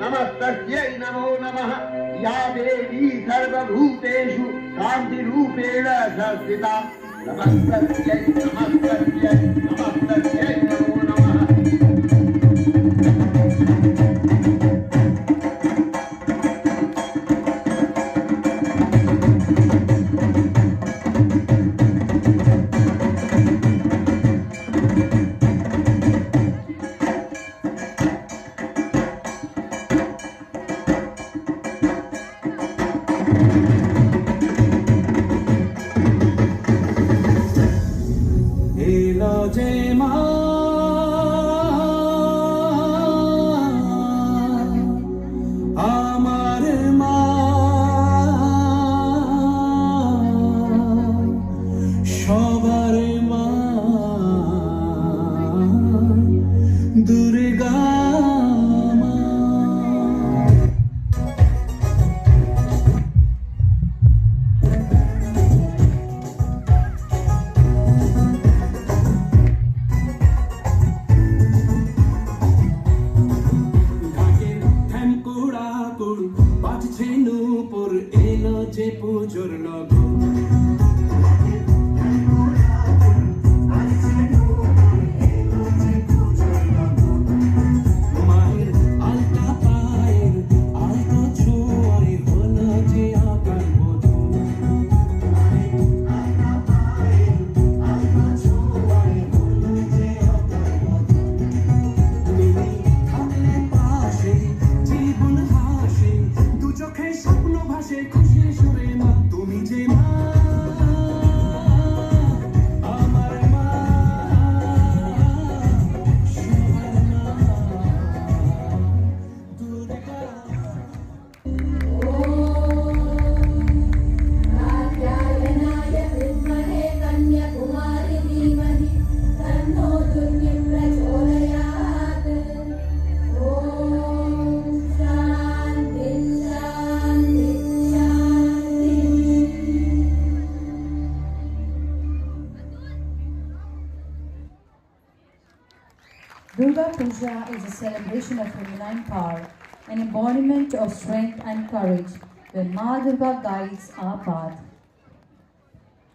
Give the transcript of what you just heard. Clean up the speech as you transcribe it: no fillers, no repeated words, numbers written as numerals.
नमस्तस्यै नमो नमः या देवी सर्वभूतेषु कान्तिरूपेण संस्थिता नमस्तस्यै नमस्तस्यै नमस्तस्यै नमो नमः পুজোর লগন মায়ের আলতা পায়ের আলতা ছোঁয়ায় হলো যে আকার বধূ তুমি থাকলে পাশে জীবন হাসে দু চোখে স্বপ্ন ভাসে খুশির সুরে মা তুমি যে মা আমার মা সবার মা দুর্গা कात्यायनाय विद्महे कन्याकुमारी धीमहि तन्नो दुर्गे प्रचोदयात् ॐ शान्ति शान्ति शान्ति Durga Puja is a celebration of feminine power, an embodiment of strength and courage, where Ma Durga guides our path.